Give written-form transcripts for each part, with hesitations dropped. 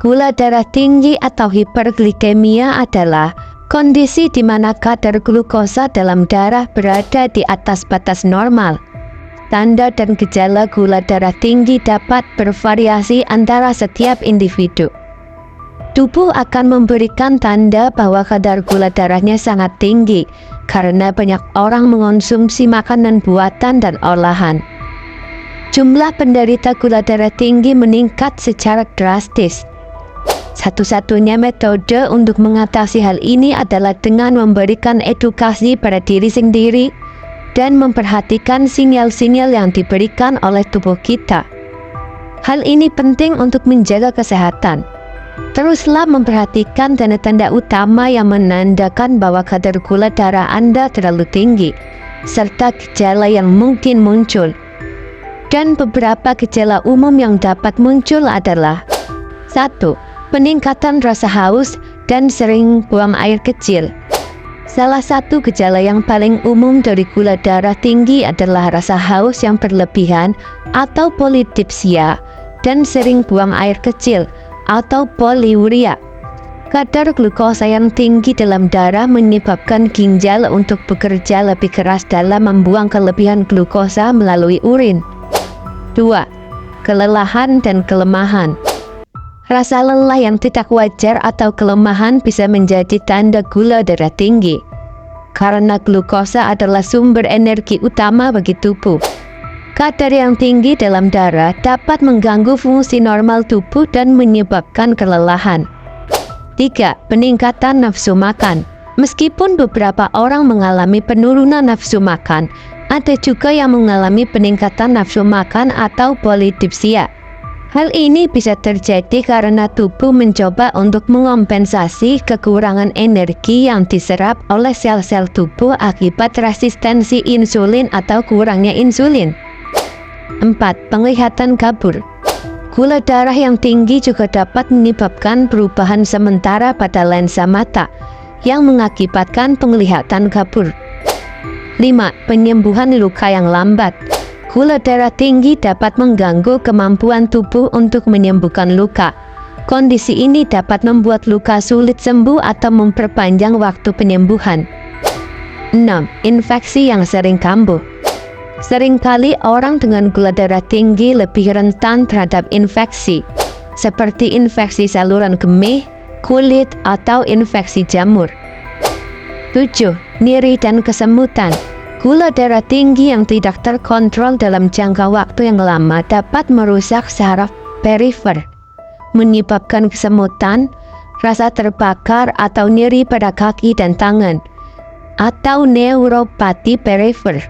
Gula darah tinggi atau hiperglikemia adalah kondisi di mana kadar glukosa dalam darah berada di atas batas normal. Tanda dan gejala gula darah tinggi dapat bervariasi antara setiap individu. Tubuh akan memberikan tanda bahwa kadar gula darahnya sangat tinggi karena banyak orang mengonsumsi makanan buatan dan olahan. Jumlah penderita gula darah tinggi meningkat secara drastis. Satu-satunya metode untuk mengatasi hal ini adalah dengan memberikan edukasi pada diri sendiri dan memperhatikan sinyal-sinyal yang diberikan oleh tubuh kita. Hal ini penting untuk menjaga kesehatan. Teruslah memperhatikan tanda-tanda utama yang menandakan bahwa kadar gula darah Anda terlalu tinggi, serta gejala yang mungkin muncul. Dan beberapa gejala umum yang dapat muncul adalah 1. Peningkatan rasa haus dan sering buang air kecil. Salah satu gejala yang paling umum dari gula darah tinggi adalah rasa haus yang berlebihan atau polidipsia dan sering buang air kecil atau poliuria. Kadar glukosa yang tinggi dalam darah menyebabkan ginjal untuk bekerja lebih keras dalam membuang kelebihan glukosa melalui urin. 2. Kelelahan dan kelemahan. Rasa lelah yang tidak wajar atau kelemahan bisa menjadi tanda gula darah tinggi. Karena glukosa adalah sumber energi utama bagi tubuh. Kadar yang tinggi dalam darah dapat mengganggu fungsi normal tubuh dan menyebabkan kelelahan. 3. Peningkatan nafsu makan. Meskipun beberapa orang mengalami penurunan nafsu makan, ada juga yang mengalami peningkatan nafsu makan atau polidipsia. Hal ini bisa terjadi karena tubuh mencoba untuk mengompensasi kekurangan energi yang diserap oleh sel-sel tubuh akibat resistensi insulin atau kurangnya insulin. 4. Penglihatan kabur. Gula darah yang tinggi juga dapat menyebabkan perubahan sementara pada lensa mata, yang mengakibatkan penglihatan kabur. 5. Penyembuhan luka yang lambat. Gula darah tinggi dapat mengganggu kemampuan tubuh untuk menyembuhkan luka. Kondisi ini dapat membuat luka sulit sembuh atau memperpanjang waktu penyembuhan. 6. Infeksi yang sering kambuh. Seringkali orang dengan gula darah tinggi lebih rentan terhadap infeksi, seperti infeksi saluran kemih, kulit, atau infeksi jamur. 7. Nyeri dan kesemutan. Gula darah tinggi yang tidak terkontrol dalam jangka waktu yang lama dapat merusak saraf perifer, menyebabkan kesemutan, rasa terbakar atau nyeri pada kaki dan tangan, atau neuropati perifer.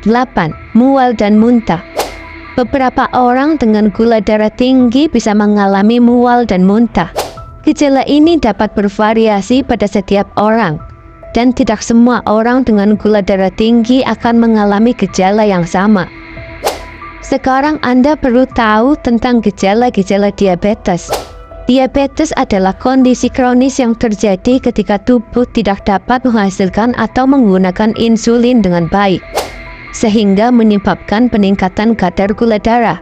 8. Mual dan muntah. Beberapa orang dengan gula darah tinggi bisa mengalami mual dan muntah. Gejala ini dapat bervariasi pada setiap orang, dan tidak semua orang dengan gula darah tinggi akan mengalami gejala yang sama. Sekarang Anda perlu tahu tentang gejala-gejala diabetes. Diabetes adalah kondisi kronis yang terjadi ketika tubuh tidak dapat menghasilkan atau menggunakan insulin dengan baik, sehingga menyebabkan peningkatan kadar gula darah.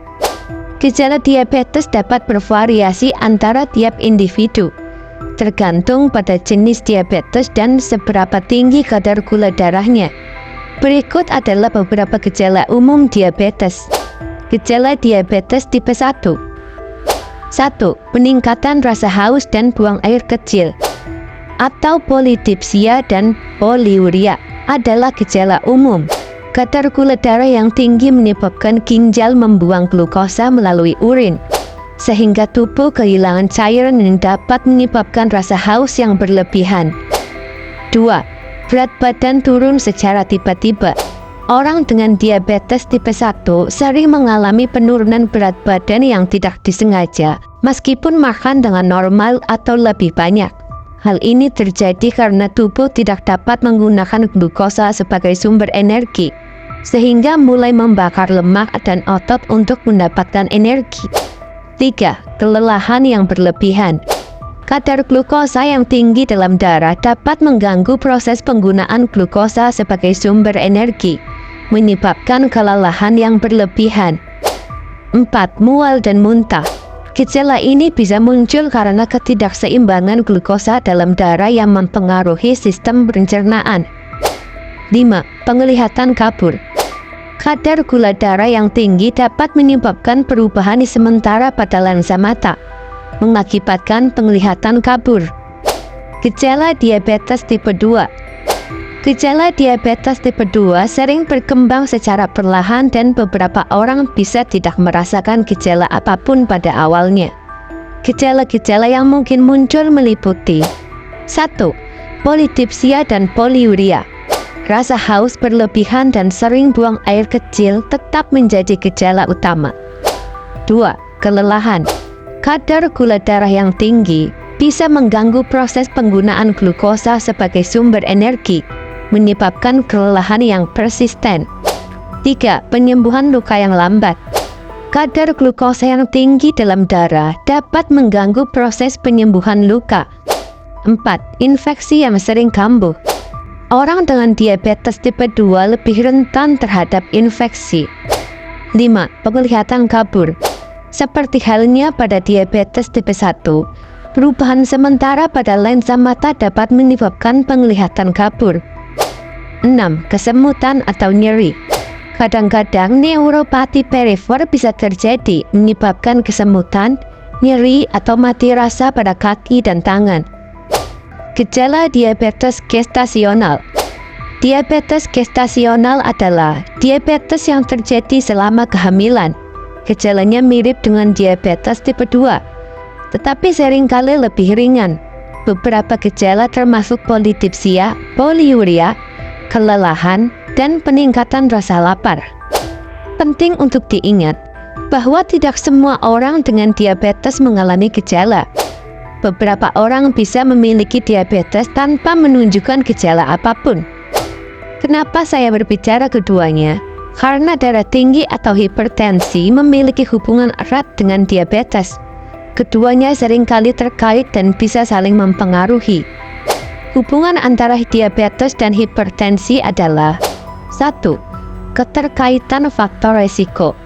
Gejala diabetes dapat bervariasi antara tiap individu, tergantung pada jenis diabetes dan seberapa tinggi kadar gula darahnya. Berikut adalah beberapa gejala umum diabetes. Gejala diabetes tipe 1. 1. Peningkatan rasa haus dan buang air kecil atau polidipsia dan poliuria adalah gejala umum. Kadar gula darah yang tinggi menyebabkan ginjal membuang glukosa melalui urin, sehingga tubuh kehilangan cairan yang dapat menyebabkan rasa haus yang berlebihan. 2. Berat badan turun secara tiba-tiba. Orang dengan diabetes tipe 1 sering mengalami penurunan berat badan yang tidak disengaja, meskipun makan dengan normal atau lebih banyak. Hal ini terjadi karena tubuh tidak dapat menggunakan glukosa sebagai sumber energi, sehingga mulai membakar lemak dan otot untuk mendapatkan energi. 3. Kelelahan yang berlebihan. Kadar glukosa yang tinggi dalam darah dapat mengganggu proses penggunaan glukosa sebagai sumber energi, menyebabkan kelelahan yang berlebihan. 4. Mual dan muntah. Gejala ini bisa muncul karena ketidakseimbangan glukosa dalam darah yang mempengaruhi sistem pencernaan. 5. Penglihatan kabur. Kadar gula darah yang tinggi dapat menyebabkan perubahan di sementara pada lensa mata, mengakibatkan penglihatan kabur. Gejala diabetes tipe 2. Gejala diabetes tipe 2 sering berkembang secara perlahan dan beberapa orang bisa tidak merasakan gejala apapun pada awalnya. Gejala-gejala yang mungkin muncul meliputi 1. Polidipsia dan poliuria. Rasa haus berlebihan dan sering buang air kecil tetap menjadi gejala utama. 2. Kelelahan. Kadar gula darah yang tinggi bisa mengganggu proses penggunaan glukosa sebagai sumber energi, menyebabkan kelelahan yang persisten. 3. Penyembuhan luka yang lambat. Kadar glukosa yang tinggi dalam darah dapat mengganggu proses penyembuhan luka. 4. Infeksi yang sering kambuh. Orang dengan diabetes tipe 2 lebih rentan terhadap infeksi. 5. Penglihatan kabur. Seperti halnya pada diabetes tipe 1, perubahan sementara pada lensa mata dapat menyebabkan penglihatan kabur. 6. Kesemutan atau nyeri. Kadang-kadang neuropati perifer bisa terjadi menyebabkan kesemutan, nyeri, atau mati rasa pada kaki dan tangan. Gejala diabetes gestasional. Diabetes gestasional adalah diabetes yang terjadi selama kehamilan. Gejalanya mirip dengan diabetes tipe 2, tetapi seringkali lebih ringan. Beberapa gejala termasuk polidipsia, poliuria, kelelahan, dan peningkatan rasa lapar. Penting untuk diingat bahwa tidak semua orang dengan diabetes mengalami gejala. Beberapa orang bisa memiliki diabetes tanpa menunjukkan gejala apapun. Kenapa saya berbicara keduanya? Karena darah tinggi atau hipertensi memiliki hubungan erat dengan diabetes. Keduanya seringkali terkait dan bisa saling mempengaruhi. Hubungan antara diabetes dan hipertensi adalah 1. Keterkaitan faktor resiko.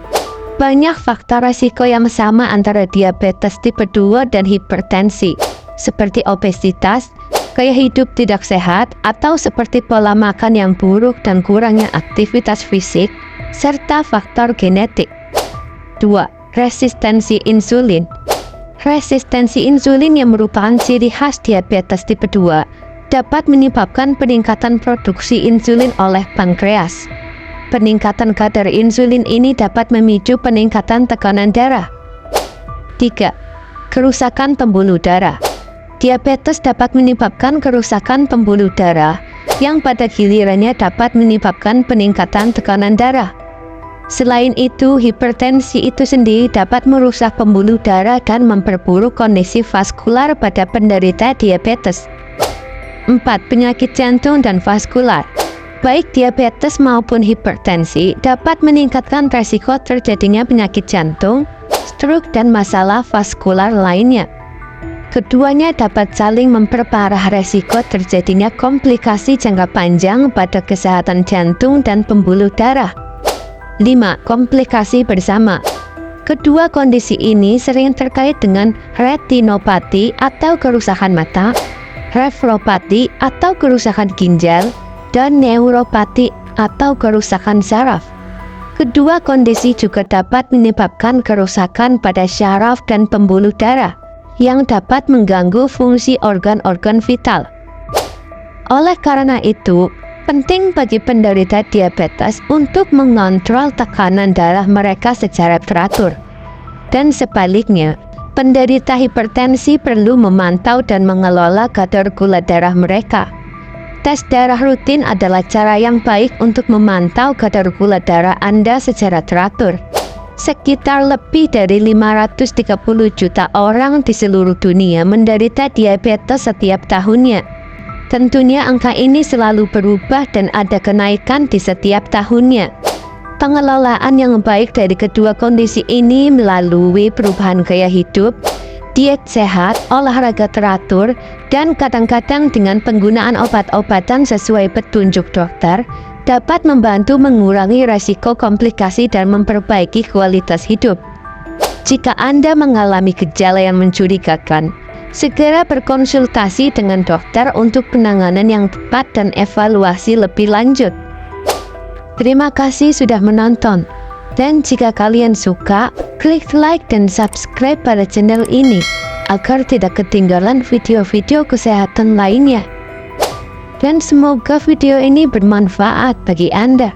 Banyak faktor resiko yang sama antara diabetes tipe 2 dan hipertensi, seperti obesitas, gaya hidup tidak sehat, atau seperti pola makan yang buruk dan kurangnya aktivitas fisik, serta faktor genetik. 2. Resistensi insulin. Resistensi insulin yang merupakan ciri khas diabetes tipe 2 dapat menyebabkan peningkatan produksi insulin oleh pankreas. Peningkatan kadar insulin ini dapat memicu peningkatan tekanan darah. 3. Kerusakan pembuluh darah. Diabetes dapat menyebabkan kerusakan pembuluh darah yang pada gilirannya dapat menyebabkan peningkatan tekanan darah. Selain itu, hipertensi itu sendiri dapat merusak pembuluh darah dan memperburuk kondisi vaskular pada penderita diabetes. 4. Penyakit jantung dan vaskular. Baik diabetes maupun hipertensi dapat meningkatkan resiko terjadinya penyakit jantung, stroke, dan masalah vaskular lainnya. Keduanya dapat saling memperparah resiko terjadinya komplikasi jangka panjang pada kesehatan jantung dan pembuluh darah. 5. Komplikasi bersama. Kedua kondisi ini sering terkait dengan retinopati atau kerusakan mata, nefropati atau kerusakan ginjal, dan neuropati atau kerusakan saraf. Kedua kondisi juga dapat menyebabkan kerusakan pada syaraf dan pembuluh darah yang dapat mengganggu fungsi organ-organ vital. Oleh karena itu, penting bagi penderita diabetes untuk mengontrol tekanan darah mereka secara teratur. Dan sebaliknya, penderita hipertensi perlu memantau dan mengelola kadar gula darah mereka. Tes darah rutin adalah cara yang baik untuk memantau kadar gula darah Anda secara teratur. Sekitar lebih dari 530 juta orang di seluruh dunia menderita diabetes setiap tahunnya. Tentunya angka ini selalu berubah dan ada kenaikan di setiap tahunnya. Pengelolaan yang baik dari kedua kondisi ini melalui perubahan gaya hidup, diet sehat, olahraga teratur, dan kadang-kadang dengan penggunaan obat-obatan sesuai petunjuk dokter dapat membantu mengurangi risiko komplikasi dan memperbaiki kualitas hidup. Jika Anda mengalami gejala yang mencurigakan, segera berkonsultasi dengan dokter untuk penanganan yang tepat dan evaluasi lebih lanjut. Terima kasih sudah menonton. Dan jika kalian suka, klik like dan subscribe pada channel ini agar tidak ketinggalan video-video kesehatan lainnya. Dan semoga video ini bermanfaat bagi Anda.